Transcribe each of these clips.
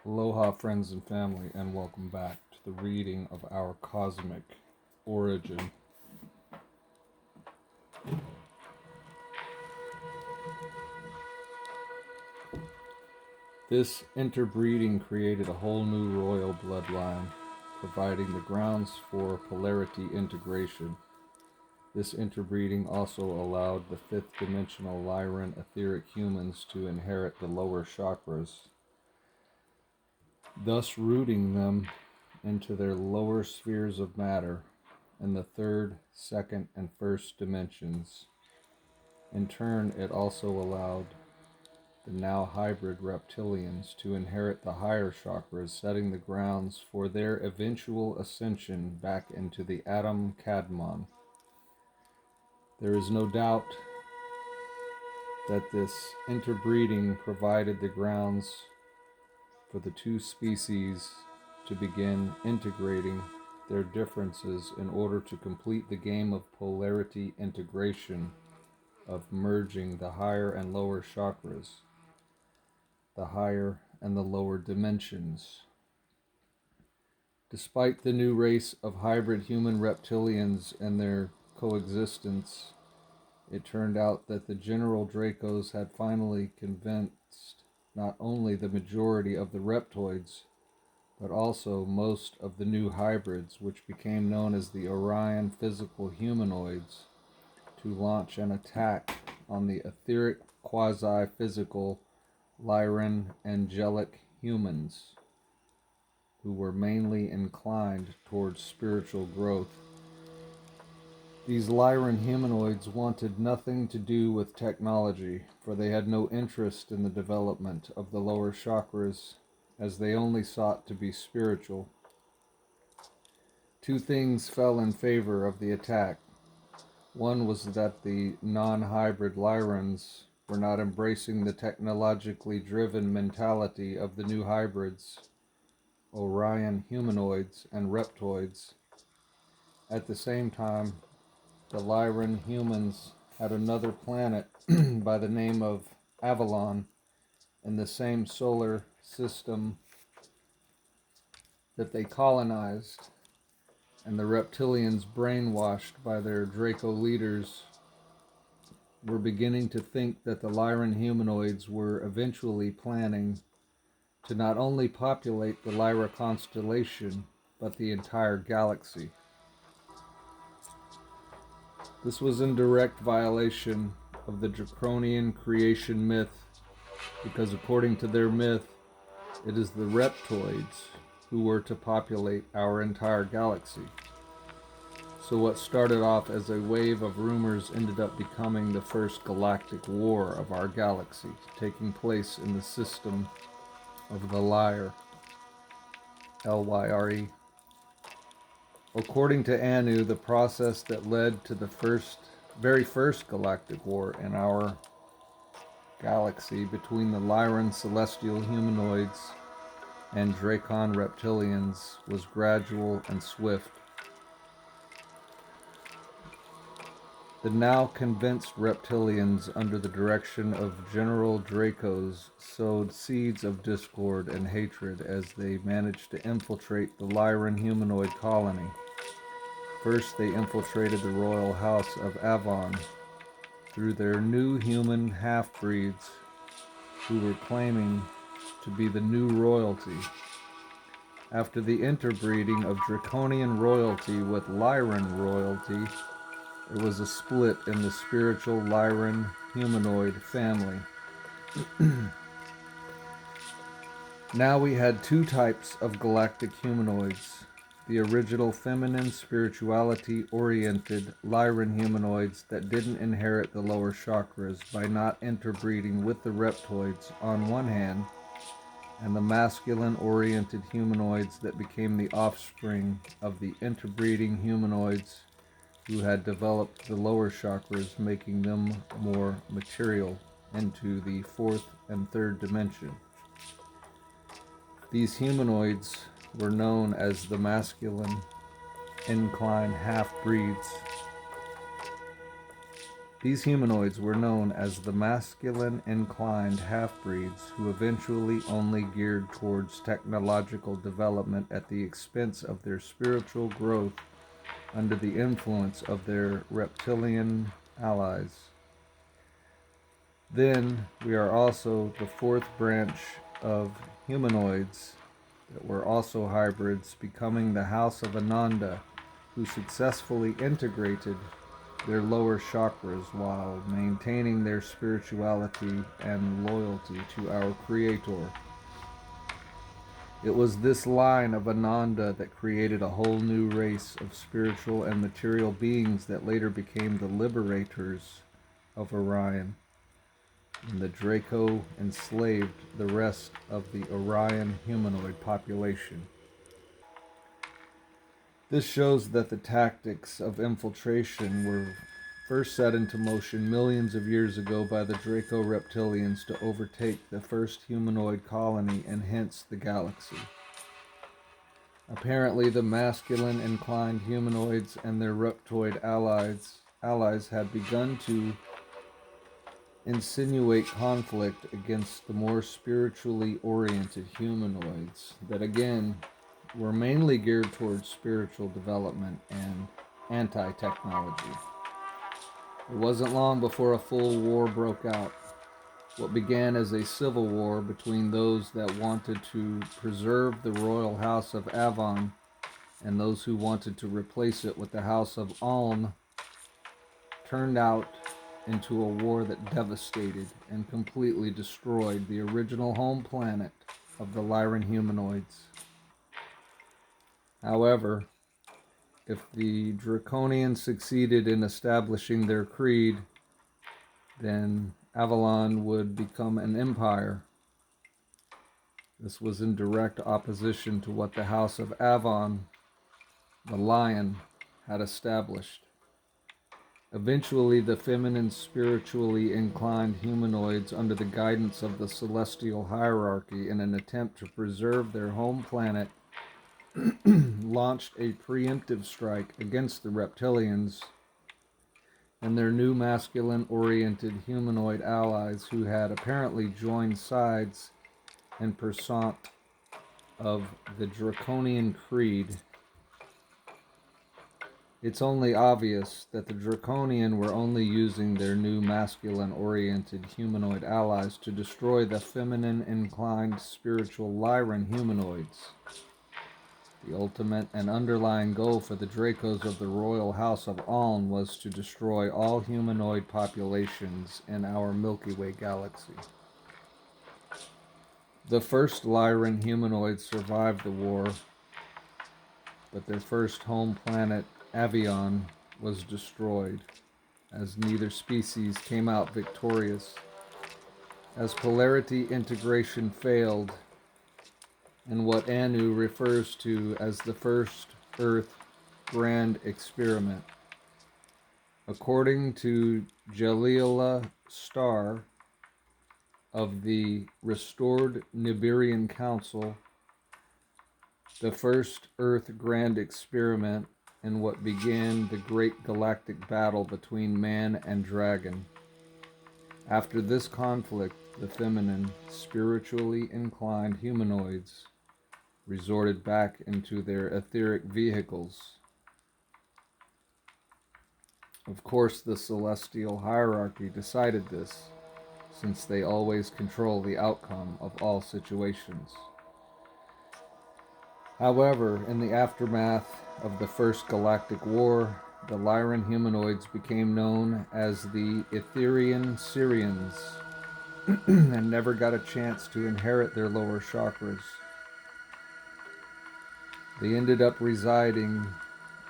Aloha, friends and family, and welcome back to the reading of our cosmic origin. This interbreeding created a whole new royal bloodline, providing the grounds for polarity integration. This interbreeding also allowed the fifth-dimensional Lyran etheric humans to inherit the lower chakras, thus rooting them into their lower spheres of matter in the third, second, and first dimensions. In turn, it also allowed the now hybrid reptilians to inherit the higher chakras, setting the grounds for their eventual ascension back into the Atom Kadmon. There is no doubt that this interbreeding provided the grounds for the two species to begin integrating their differences in order to complete the game of polarity integration, of merging the higher and lower chakras, the higher and the lower dimensions. Despite the new race of hybrid human reptilians and their coexistence, it turned out that the General Dracos had finally convinced not only the majority of the reptoids, but also most of the new hybrids, which became known as the Orion physical humanoids, to launch an attack on the etheric quasi-physical Lyran angelic humans, who were mainly inclined towards spiritual growth. These Lyran humanoids wanted nothing to do with technology, for they had no interest in the development of the lower chakras, as they only sought to be spiritual. Two things fell in favor of the attack. One was that the non-hybrid Lyrans were not embracing the technologically driven mentality of the new hybrids, Orion humanoids and reptoids. At the same time, the Lyran humans had another planet by the name of Avalon in the same solar system that they colonized, and the reptilians, brainwashed by their Draco leaders, were beginning to think that the Lyran humanoids were eventually planning to not only populate the Lyra constellation, but the entire galaxy. This was in direct violation of the Draconian creation myth, because according to their myth, it is the reptoids who were to populate our entire galaxy. So what started off as a wave of rumors ended up becoming the first galactic war of our galaxy, taking place in the system of the Lyre, Lyre. According to Anu, the process that led to the very first galactic war in our galaxy between the Lyran celestial humanoids and Dracon reptilians was gradual and swift. The now convinced reptilians, under the direction of General Dracos, sowed seeds of discord and hatred as they managed to infiltrate the Lyran humanoid colony. First, they infiltrated the royal house of Avon through their new human half-breeds, who were claiming to be the new royalty. After the interbreeding of Draconian royalty with Lyran royalty, there was a split in the spiritual Lyran humanoid family. Now we had two types of galactic humanoids: the original feminine spirituality-oriented Lyran humanoids that didn't inherit the lower chakras by not interbreeding with the reptoids on one hand, and the masculine-oriented humanoids that became the offspring of the interbreeding humanoids who had developed the lower chakras, making them more material into the fourth and third dimension. These humanoids were known as the masculine incline half-breeds. These humanoids were known as the masculine-inclined half-breeds, who eventually only geared towards technological development at the expense of their spiritual growth under the influence of their reptilian allies. Then we are also the fourth branch of humanoids that were also hybrids, becoming the House of Ananda, who successfully integrated their lower chakras while maintaining their spirituality and loyalty to our Creator. It was this line of Ananda that created a whole new race of spiritual and material beings that later became the liberators of Orion. And the Draco enslaved the rest of the Orion humanoid population. This shows that the tactics of infiltration were first set into motion millions of years ago by the Draco reptilians to overtake the first humanoid colony and hence the galaxy. Apparently, the masculine-inclined humanoids and their reptoid allies had begun to insinuate conflict against the more spiritually oriented humanoids that again were mainly geared towards spiritual development and anti-technology. It wasn't long before a full war broke out. What began as a civil war between those that wanted to preserve the royal house of Avon and those who wanted to replace it with the house of Aln turned out into a war that devastated and completely destroyed the original home planet of the Lyran humanoids. However, if the Draconians succeeded in establishing their creed, then Avalon would become an empire. This was in direct opposition to what the House of Avon, the lion, had established. Eventually, the feminine, spiritually inclined humanoids, under the guidance of the celestial hierarchy, in an attempt to preserve their home planet, launched a preemptive strike against the reptilians and their new masculine-oriented humanoid allies who had apparently joined sides in pursuit of the Draconian creed. It's only obvious that the Draconian were only using their new masculine-oriented humanoid allies to destroy the feminine-inclined spiritual Lyran humanoids. The ultimate and underlying goal for the Dracos of the Royal House of Aln was to destroy all humanoid populations in our Milky Way galaxy. The first Lyran humanoids survived the war, but their first home planet, Avion, was destroyed, as neither species came out victorious. As polarity integration failed, in what Anu refers to as the first Earth Grand Experiment. According to Jalila Starr of the Restored Nibirian Council, the first Earth Grand Experiment in what began the great galactic battle between man and dragon. After this conflict, the feminine, spiritually inclined humanoids resorted back into their etheric vehicles. Of course, the celestial hierarchy decided this, since they always control the outcome of all situations. However, in the aftermath of the First Galactic War, the Lyran humanoids became known as the Etherian Syrians and never got a chance to inherit their lower chakras. They ended up residing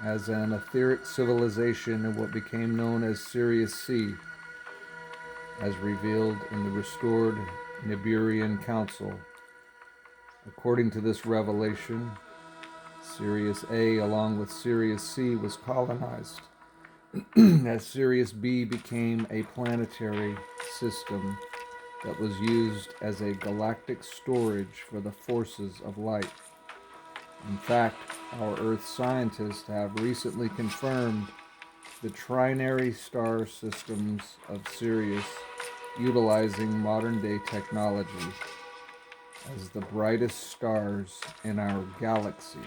as an etheric civilization in what became known as Sirius C, as revealed in the Restored Nibirian Council. According to this revelation, Sirius A, along with Sirius C, was colonized, as Sirius B became a planetary system that was used as a galactic storage for the forces of light. In fact, our Earth scientists have recently confirmed the trinary star systems of Sirius, utilizing modern-day technology, as the brightest stars in our galaxy.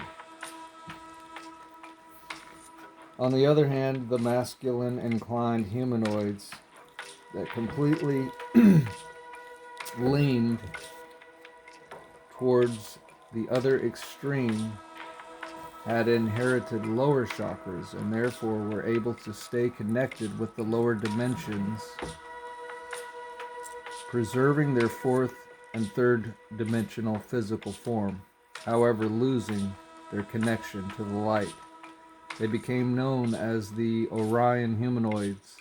On the other hand, the masculine-inclined humanoids that completely leaned towards the other extreme had inherited lower chakras and therefore were able to stay connected with the lower dimensions, preserving their fourth and third dimensional physical form, however losing their connection to the light. They became known as the Orion humanoids,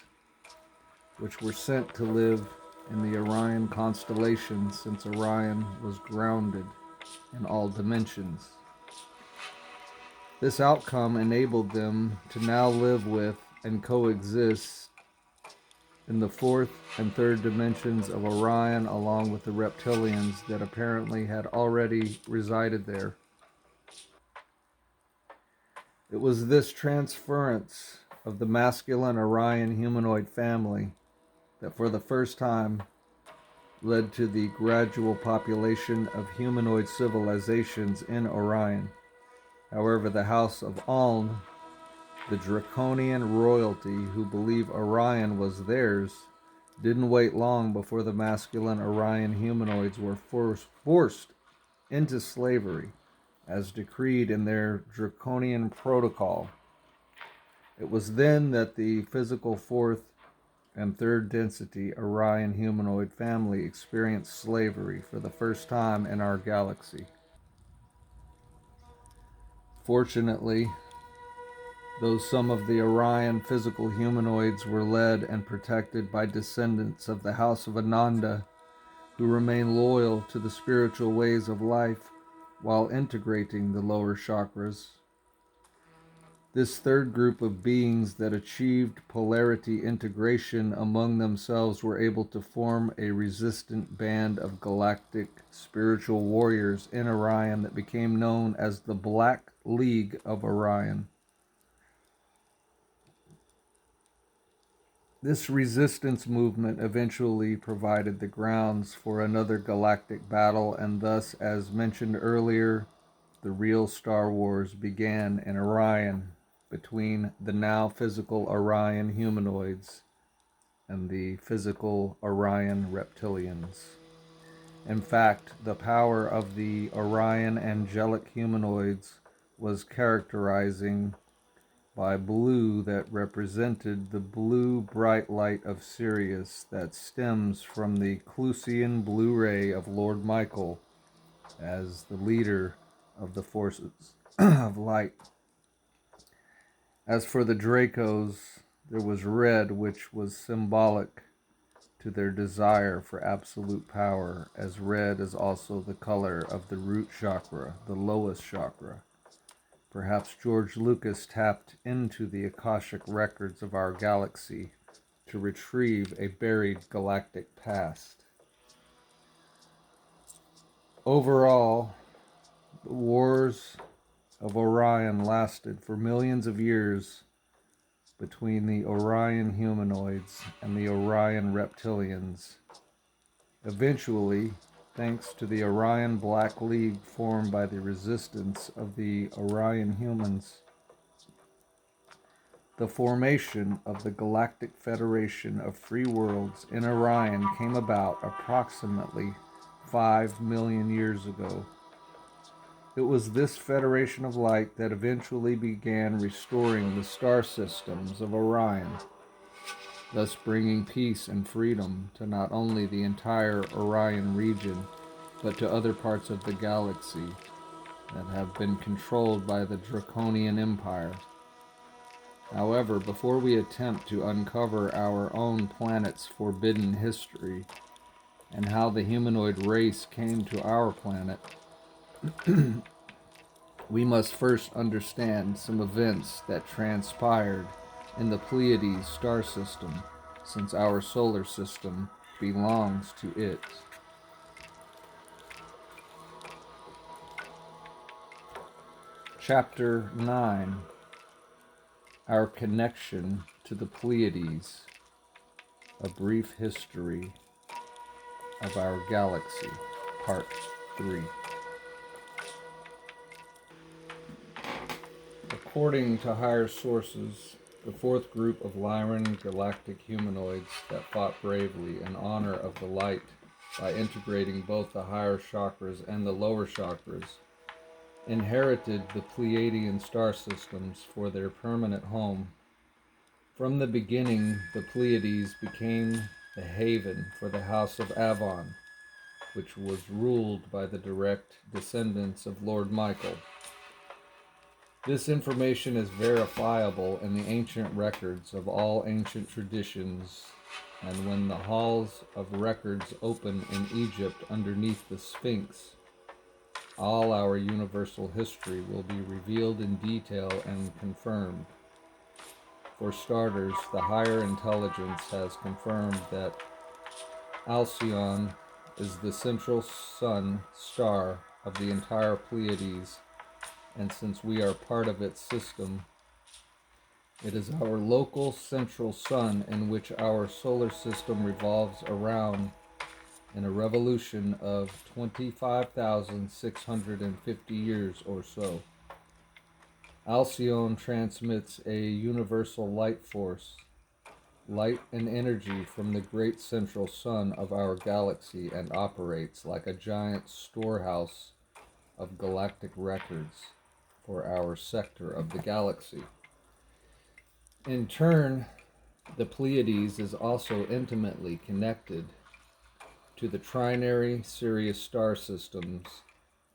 which were sent to live in the Orion constellation since Orion was grounded in all dimensions. This outcome enabled them to now live with and coexist in the fourth and third dimensions of Orion, along with the reptilians that apparently had already resided there. It was this transference of the masculine Orion humanoid family that for the first time led to the gradual population of humanoid civilizations in Orion. However, the House of Aln, the draconian royalty who believe Orion was theirs, didn't wait long before the masculine Orion humanoids were forced into slavery, as decreed in their draconian protocol. It was then that the physical fourth and third density Orion humanoid family experienced slavery for the first time in our galaxy. Fortunately, though some of the Orion physical humanoids were led and protected by descendants of the House of Ananda, who remain loyal to the spiritual ways of life while integrating the lower chakras. This third group of beings that achieved polarity integration among themselves were able to form a resistant band of galactic spiritual warriors in Orion that became known as the Black League of Orion. This resistance movement eventually provided the grounds for another galactic battle, and thus, as mentioned earlier, the real Star Wars began in Orion between the now physical Orion humanoids and the physical Orion reptilians. In fact, the power of the Orion angelic humanoids was characterizing by blue that represented the blue bright light of Sirius that stems from the Clusian blue ray of Lord Michael as the leader of the forces of light. As for the Dracos, there was red, which was symbolic to their desire for absolute power, as red is also the color of the root chakra, the lowest chakra. Perhaps George Lucas tapped into the Akashic records of our galaxy to retrieve a buried galactic past. Overall, the wars of Orion lasted for millions of years between the Orion humanoids and the Orion reptilians. Eventually, thanks to the Orion Black League formed by the resistance of the Orion humans, the formation of the Galactic Federation of Free Worlds in Orion came about approximately 5 million years ago. It was this Federation of Light that eventually began restoring the star systems of Orion, thus bringing peace and freedom to not only the entire Orion region, but to other parts of the galaxy that have been controlled by the Draconian Empire. However, before we attempt to uncover our own planet's forbidden history and how the humanoid race came to our planet, we must first understand some events that transpired in the Pleiades star system, since our solar system belongs to it. Chapter 9. Our connection to the Pleiades, a brief history of our galaxy, Part 3. According to higher sources, the fourth group of Lyran galactic humanoids that fought bravely in honor of the light by integrating both the higher chakras and the lower chakras inherited the Pleiadian star systems for their permanent home. From the beginning, the Pleiades became the haven for the House of Avon, which was ruled by the direct descendants of Lord Michael. This information is verifiable in the ancient records of all ancient traditions, and when the halls of records open in Egypt underneath the Sphinx, all our universal history will be revealed in detail and confirmed. For starters, the higher intelligence has confirmed that Alcyon is the central sun star of the entire Pleiades, and since we are part of its system, it is our local central sun in which our solar system revolves around in a revolution of 25,650 years or so. Alcyon transmits a universal light force, light and energy from the great central sun of our galaxy, and operates like a giant storehouse of galactic records for our sector of the galaxy. In turn, the Pleiades is also intimately connected to the trinary Sirius star systems,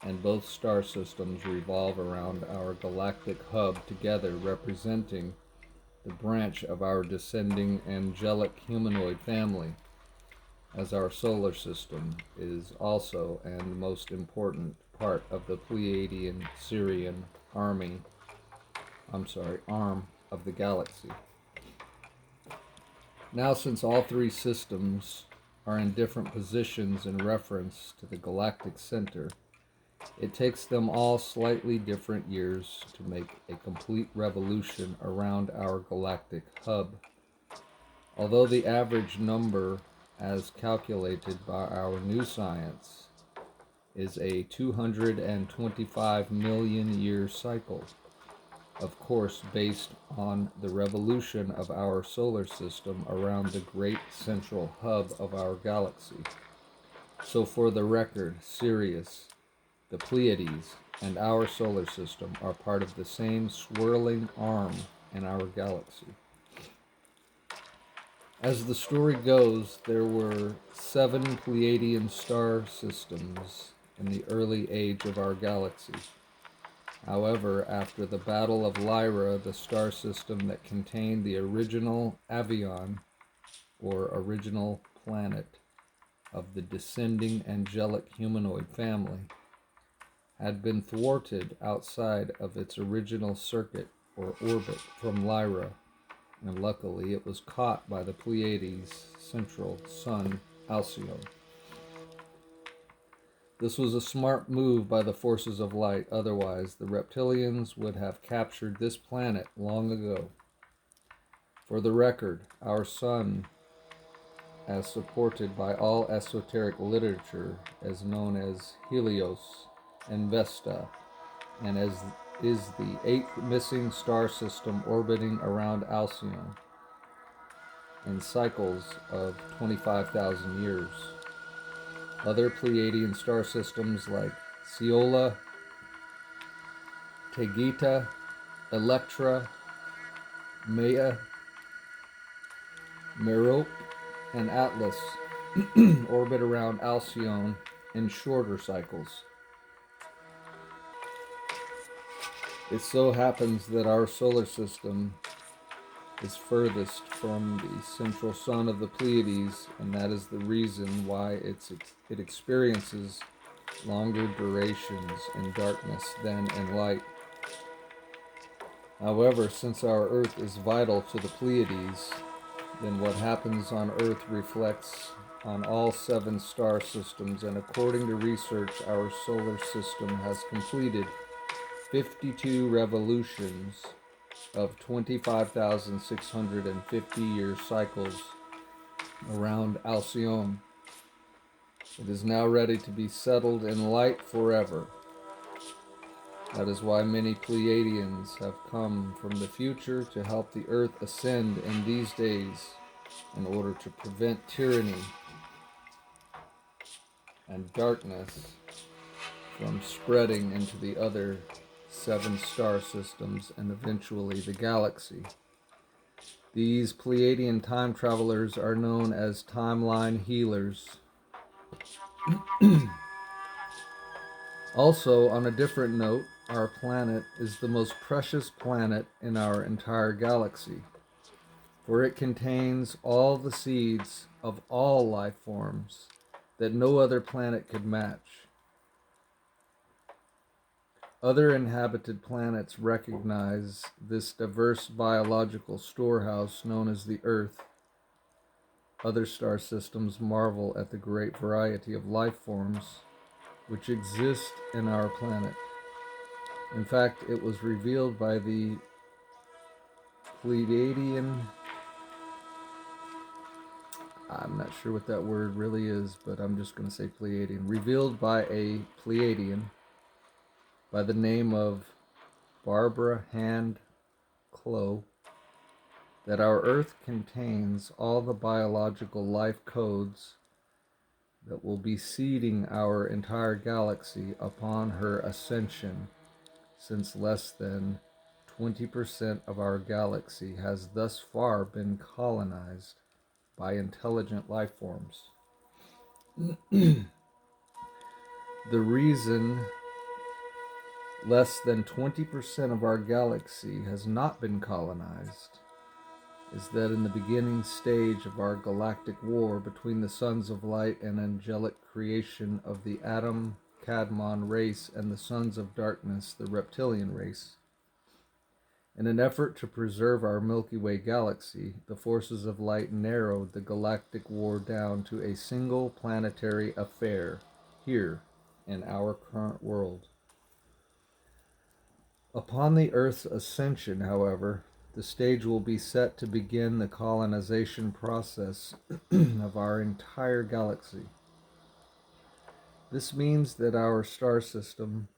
and both star systems revolve around our galactic hub together, representing the branch of our descending angelic humanoid family, as our solar system is also and most important part of the Pleiadian Sirian arm of the galaxy. Now, since all three systems are in different positions in reference to the galactic center, it takes them all slightly different years to make a complete revolution around our galactic hub. Although the average number, as calculated by our new science, is a 225 million year cycle, of course based on the revolution of our solar system around the great central hub of our galaxy. So for the record, Sirius, the Pleiades, and our solar system are part of the same swirling arm in our galaxy. As the story goes, there were 7 Pleiadian star systems in the early age of our galaxy. However, after the Battle of Lyra, the star system that contained the original Avion, or original planet, of the descending angelic humanoid family, had been thwarted outside of its original circuit or orbit from Lyra, and luckily it was caught by the Pleiades' central sun, Alcyon. This was a smart move by the forces of light, otherwise the reptilians would have captured this planet long ago. For the record, our sun, as supported by all esoteric literature, is known as Helios and Vesta, and is the 8th missing star system orbiting around Alcyon in cycles of 25,000 years. Other Pleiadian star systems like Ceola, Tegeta, Electra, Maya, Merope, and Atlas orbit around Alcyon in shorter cycles. It so happens that our solar system is furthest from the central sun of the Pleiades, and that is the reason why it experiences longer durations in darkness than in light. However, since our Earth is vital to the Pleiades, then what happens on Earth reflects on all 7 star systems, and according to research, our solar system has completed 52 revolutions of 25,650-year cycles around Alcyone. It is now ready to be settled in light forever. That is why many Pleiadians have come from the future to help the Earth ascend in these days in order to prevent tyranny and darkness from spreading into the other 7 star systems and eventually the galaxy. These Pleiadian time travelers are known as timeline healers. Also, on a different note, our planet is the most precious planet in our entire galaxy, for it contains all the seeds of all life forms that no other planet could match. Other inhabited planets recognize this diverse biological storehouse known as the Earth. Other star systems marvel at the great variety of life forms which exist in our planet. In fact, it was revealed by the Pleiadian, I'm not sure what that word really is, but I'm just going to say Pleiadian, revealed by a Pleiadian by the name of Barbara Hand Clow, that our Earth contains all the biological life codes that will be seeding our entire galaxy upon her ascension, since less than 20% of our galaxy has thus far been colonized by intelligent life forms. The reason less than 20% of our galaxy has not been colonized is that in the beginning stage of our galactic war between the sons of light and angelic creation of the Adam Cadmon race and the sons of darkness, the reptilian race, in an effort to preserve our Milky Way galaxy, the forces of light narrowed the galactic war down to a single planetary affair here in our current world. Upon the Earth's ascension, however, the stage will be set to begin the colonization process of our entire galaxy. This means that our star system,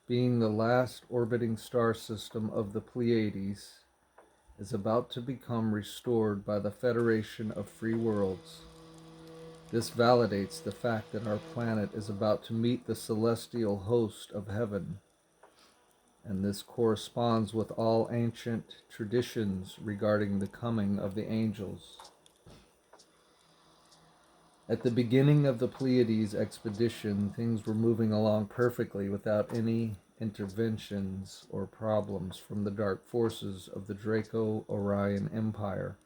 being the last orbiting star system of the Pleiades, is about to become restored by the Federation of Free Worlds. This validates the fact that our planet is about to meet the celestial host of heaven, and this corresponds with all ancient traditions regarding the coming of the angels. At the beginning of the Pleiades expedition, things were moving along perfectly without any interventions or problems from the dark forces of the Draco-Orion Empire.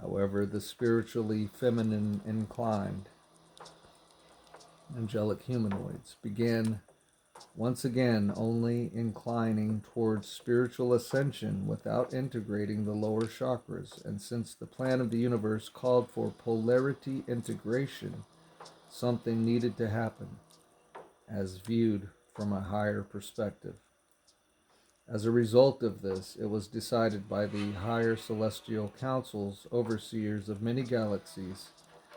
However, the spiritually feminine inclined angelic humanoids began once again only inclining towards spiritual ascension without integrating the lower chakras, and since the plan of the universe called for polarity integration, something needed to happen, as viewed from a higher perspective. As a result of this, it was decided by the higher celestial councils, overseers of many galaxies,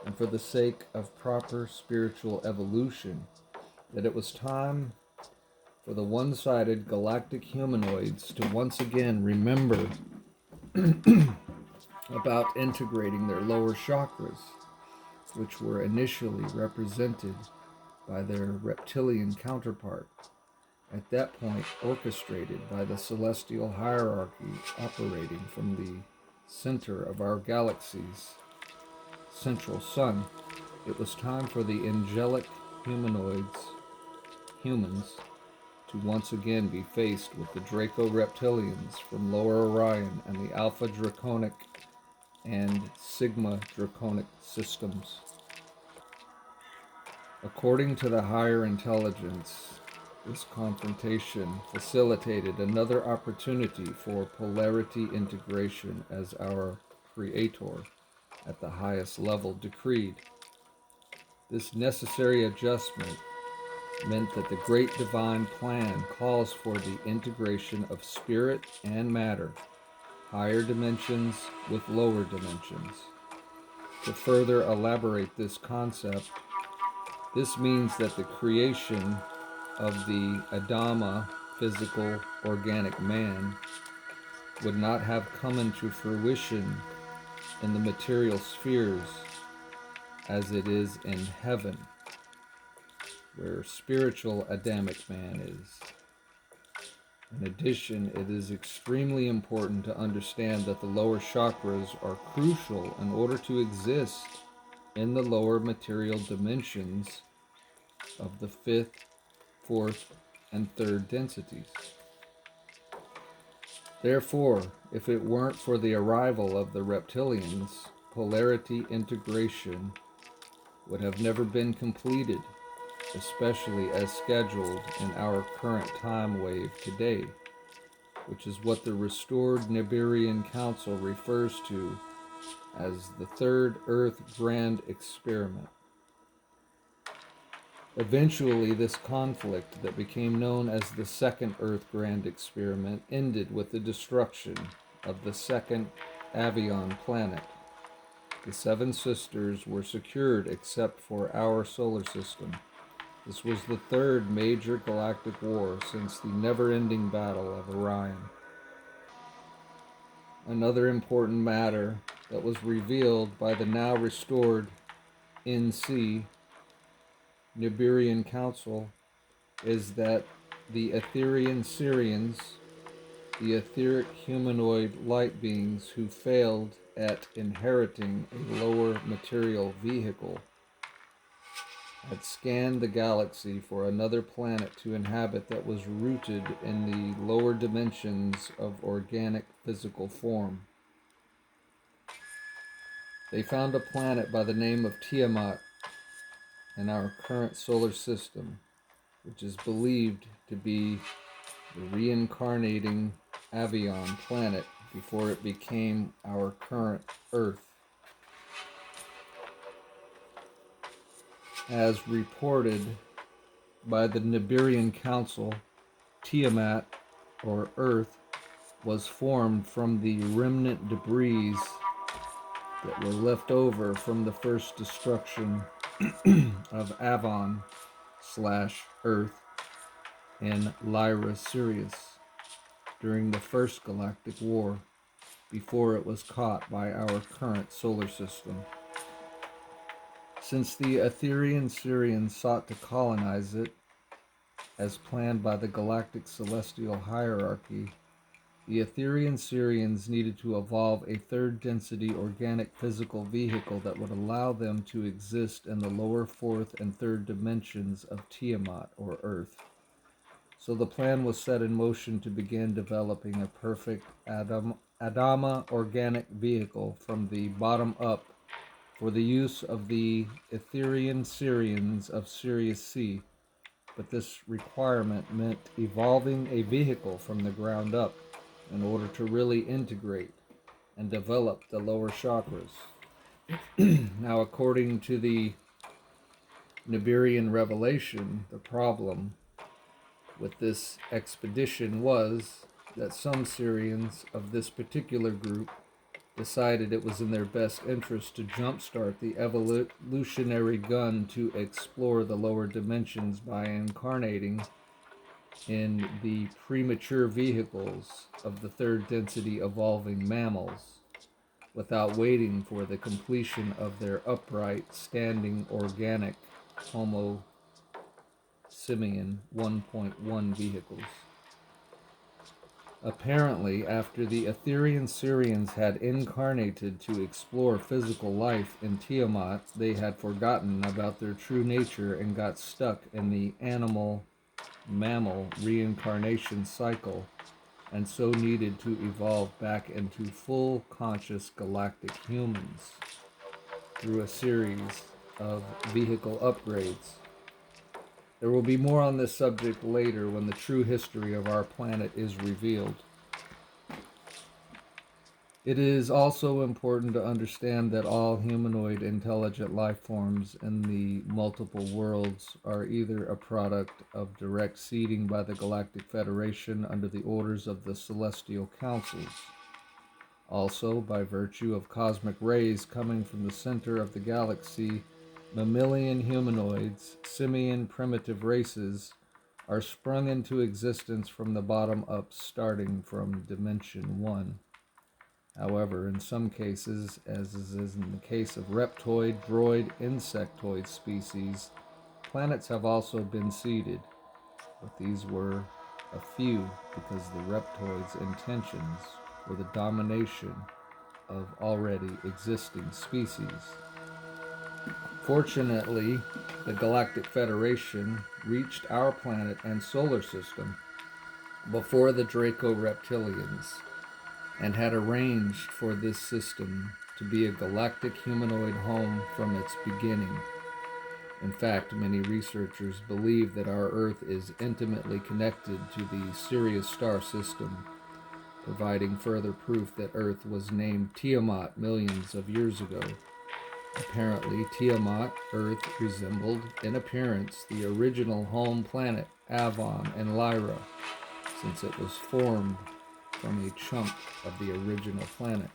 and for the sake of proper spiritual evolution, that it was time for the one-sided galactic humanoids to once again remember about integrating their lower chakras, which were initially represented by their reptilian counterpart, at that point orchestrated by the celestial hierarchy operating from the center of our galaxy's central sun. It was time for the angelic humans, to once again be faced with the Draco-Reptilians from Lower Orion and the Alpha Draconic and Sigma Draconic systems. According to the higher intelligence, this confrontation facilitated another opportunity for polarity integration as our Creator at the highest level decreed. This necessary adjustment meant that the great divine plan calls for the integration of spirit and matter, higher dimensions with lower dimensions. To further elaborate this concept, this means that the creation of the Adama, physical, organic man, would not have come into fruition in the material spheres as it is in heaven, where spiritual Adamic man is. In addition, it is extremely important to understand that the lower chakras are crucial in order to exist in the lower material dimensions of the fifth, fourth, and third densities. Therefore, if it weren't for the arrival of the reptilians, polarity integration would have never been completed, especially as scheduled in our current time wave today, which is what the restored Nibirian Council refers to as the Third Earth Grand Experiment. Eventually, this conflict that became known as the Second Earth Grand Experiment ended with the destruction of the second Avion planet. The Seven Sisters were secured except for our solar system. This was the third major galactic war since the never-ending Battle of Orion. Another important matter that was revealed by the now restored NC Nibirian Council is that the Etherian Syrians, the etheric humanoid light beings who failed at inheriting a lower material vehicle, had scanned the galaxy for another planet to inhabit that was rooted in the lower dimensions of organic physical form. They found a planet by the name of Tiamat in our current solar system, which is believed to be the reincarnating Avion planet before it became our current Earth. As reported by the Nibirian Council, Tiamat, or Earth, was formed from the remnant debris that were left over from the first destruction of Avon/Earth in Lyra Sirius during the First Galactic War, before it was caught by our current solar system. Since the Etherian Syrians sought to colonize it, as planned by the galactic celestial hierarchy, the Etherian Syrians needed to evolve a third density organic physical vehicle that would allow them to exist in the lower fourth and third dimensions of Tiamat, or Earth. So the plan was set in motion to begin developing a perfect Adama organic vehicle from the bottom up for the use of the Etherian Syrians of Sirius C, but this requirement meant evolving a vehicle from the ground up in order to really integrate and develop the lower chakras. Now, according to the Nibirian revelation, the problem with this expedition was that some Syrians of this particular group decided it was in their best interest to jumpstart the evolutionary gun to explore the lower dimensions by incarnating in the premature vehicles of the third density evolving mammals without waiting for the completion of their upright, standing, organic Homo simian 1.1 vehicles. Apparently, after the Etherian Syrians had incarnated to explore physical life in Tiamat, they had forgotten about their true nature and got stuck in the animal-mammal reincarnation cycle, and so needed to evolve back into full conscious galactic humans through a series of vehicle upgrades. There will be more on this subject later when the true history of our planet is revealed. It is also important to understand that all humanoid intelligent life forms in the multiple worlds are either a product of direct seeding by the Galactic Federation under the orders of the Celestial Councils. Also, by virtue of cosmic rays coming from the center of the galaxy, mammalian humanoids, simian primitive races, are sprung into existence from the bottom up, starting from Dimension 1. However, in some cases, as is in the case of reptoid, droid, insectoid species, planets have also been seeded, but these were a few because the reptoids' intentions were the domination of already existing species. Fortunately, the Galactic Federation reached our planet and solar system before the Draco reptilians, and had arranged for this system to be a galactic humanoid home from its beginning. In fact, many researchers believe that our Earth is intimately connected to the Sirius star system, providing further proof that Earth was named Tiamat millions of years ago. Apparently, Tiamat, Earth, resembled in appearance the original home planet Avon and Lyra, since it was formed from a chunk of the original planet.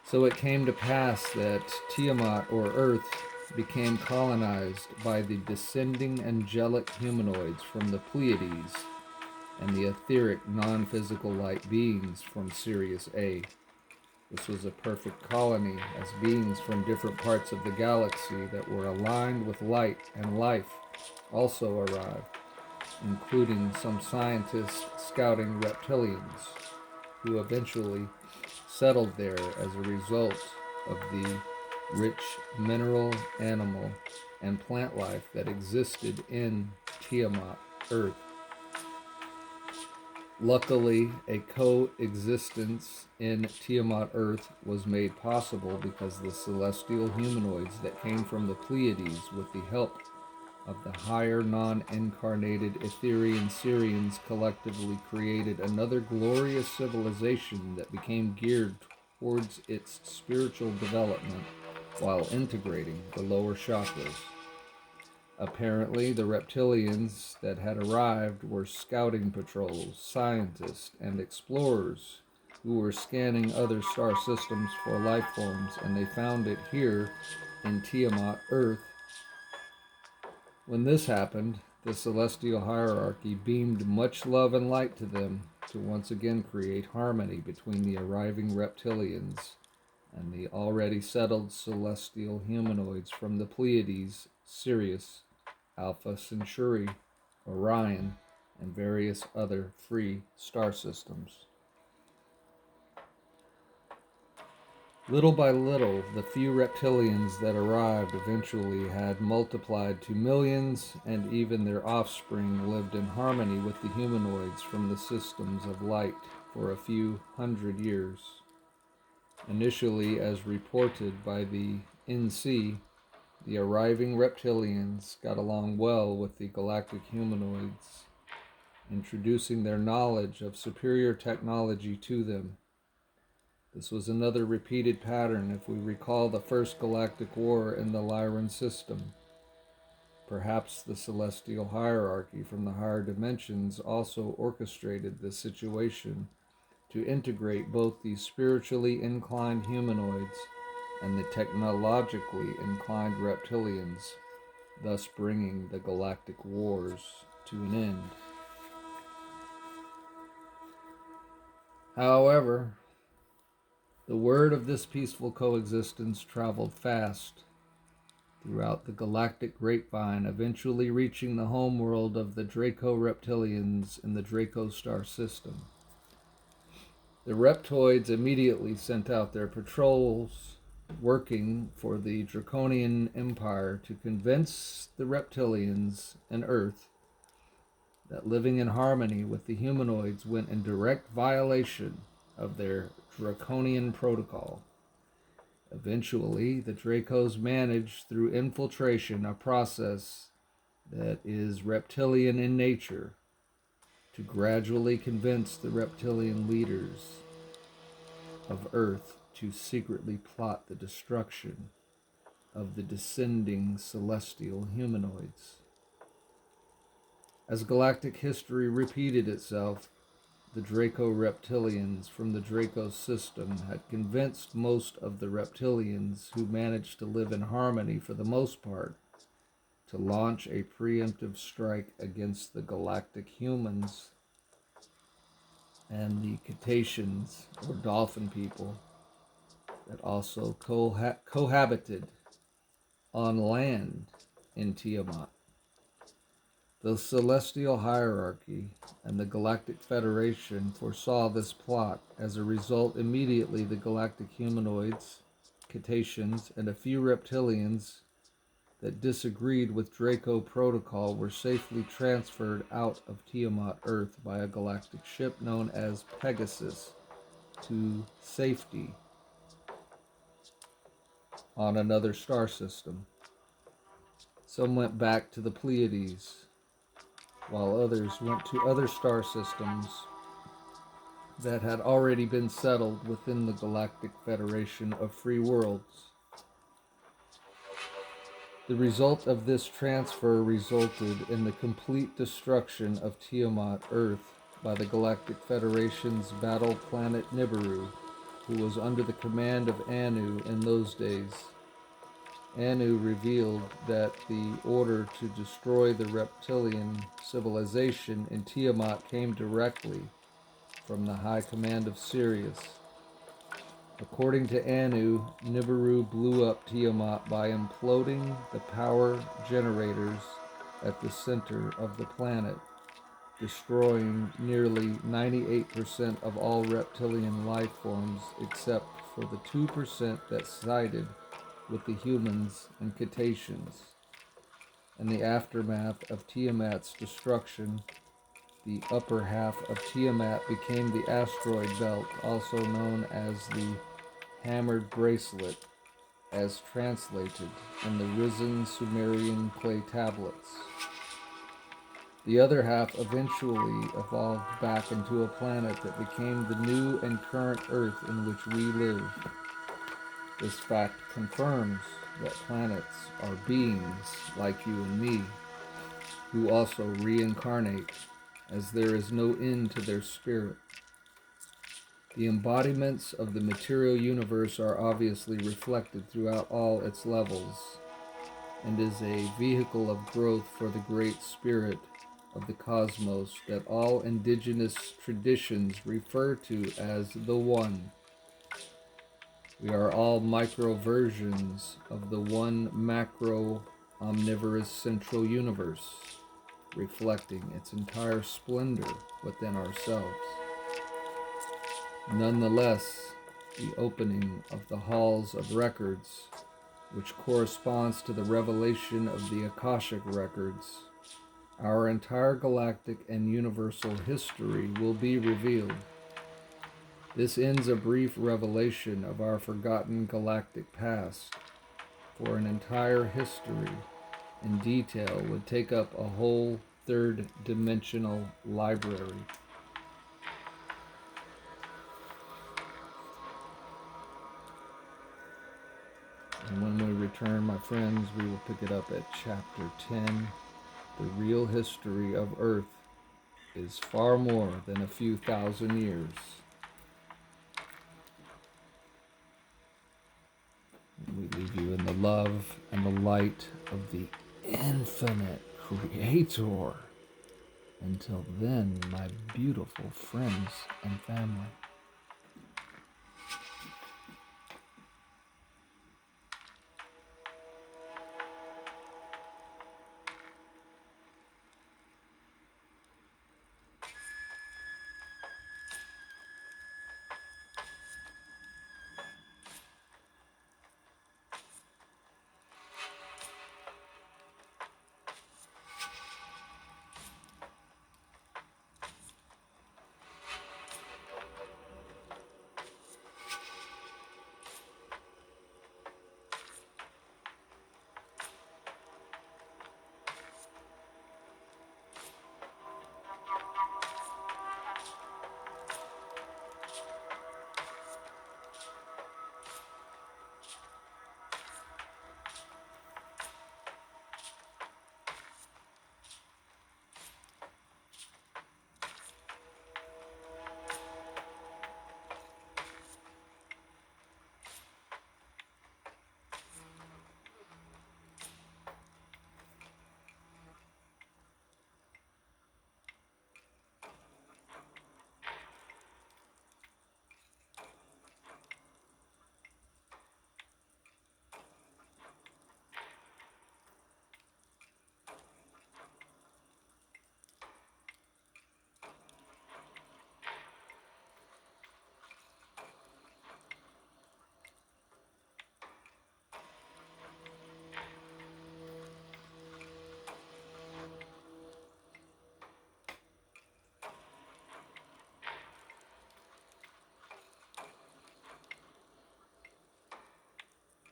So it came to pass that Tiamat, or Earth, became colonized by the descending angelic humanoids from the Pleiades and the etheric non-physical light beings from Sirius A. This was a perfect colony, as beings from different parts of the galaxy that were aligned with light and life also arrived, including some scientists scouting reptilians, who eventually settled there as a result of the rich mineral, animal, and plant life that existed in Tiamat, Earth. Luckily, a coexistence in Tiamat, Earth was made possible because the celestial humanoids that came from the Pleiades, with the help of the higher non-incarnated Etherian Syrians, collectively created another glorious civilization that became geared towards its spiritual development while integrating the lower chakras. Apparently, the reptilians that had arrived were scouting patrols, scientists, and explorers who were scanning other star systems for life forms, and they found it here in Tiamat, Earth. When this happened, the celestial hierarchy beamed much love and light to them to once again create harmony between the arriving reptilians and the already settled celestial humanoids from the Pleiades, Sirius, Alpha Centauri, Orion, and various other free star systems. Little by little, the few reptilians that arrived eventually had multiplied to millions, and even their offspring lived in harmony with the humanoids from the systems of light for a few hundred years. Initially, as reported by the NC, the arriving reptilians got along well with the galactic humanoids, introducing their knowledge of superior technology to them. This was another repeated pattern if we recall the First Galactic War in the Lyran system. Perhaps the celestial hierarchy from the higher dimensions also orchestrated this situation to integrate both the spiritually inclined humanoids and the technologically inclined reptilians, thus bringing the galactic wars to an end. However, the word of this peaceful coexistence traveled fast throughout the galactic grapevine, eventually reaching the homeworld of the Draco reptilians in the Draco star system. The reptoids immediately sent out their patrols, working for the Draconian Empire to convince the reptilians and Earth that living in harmony with the humanoids went in direct violation of their Draconian protocol. Eventually, the Dracos managed, through infiltration, a process that is reptilian in nature, to gradually convince the reptilian leaders of Earth to secretly plot the destruction of the descending celestial humanoids. As galactic history repeated itself, the Draco-Reptilians from the Draco system had convinced most of the reptilians who managed to live in harmony for the most part to launch a preemptive strike against the galactic humans and the cetaceans, or dolphin people, that also cohabited on land in Tiamat. The Celestial Hierarchy and the Galactic Federation foresaw this plot. As a result, immediately the galactic humanoids, cetaceans, and a few reptilians that disagreed with Draco Protocol were safely transferred out of Tiamat Earth by a galactic ship known as Pegasus to safety on another star system. Some went back to the Pleiades, while others went to other star systems that had already been settled within the Galactic Federation of Free Worlds. The result of this transfer resulted in the complete destruction of Tiamat Earth by the Galactic Federation's battle planet Nibiru, who was under the command of Anu in those days. Anu revealed that the order to destroy the reptilian civilization in Tiamat came directly from the High Command of Sirius. According to Anu, Nibiru blew up Tiamat by imploding the power generators at the center of the planet, destroying nearly 98% of all reptilian life forms except for the 2% that sided with the humans and cetaceans. In the aftermath of Tiamat's destruction, the upper half of Tiamat became the asteroid belt, also known as the Hammered Bracelet, as translated in the risen Sumerian clay tablets. The other half eventually evolved back into a planet that became the new and current Earth in which we live. This fact confirms that planets are beings like you and me, who also reincarnate, as there is no end to their spirit. The embodiments of the material universe are obviously reflected throughout all its levels, and is a vehicle of growth for the great spirit of the cosmos that all indigenous traditions refer to as the One. We are all micro versions of the one macro omnivorous central universe, reflecting its entire splendor within ourselves. Nonetheless, the opening of the halls of records, which corresponds to the revelation of the Akashic records, our entire galactic and universal history will be revealed. This ends a brief revelation of our forgotten galactic past, for an entire history in detail would take up a whole third-dimensional library. And when we return, my friends, we will pick it up at Chapter 10. The real history of Earth is far more than a few thousand years. We leave you in the love and the light of the infinite Creator. Until then, my beautiful friends and family.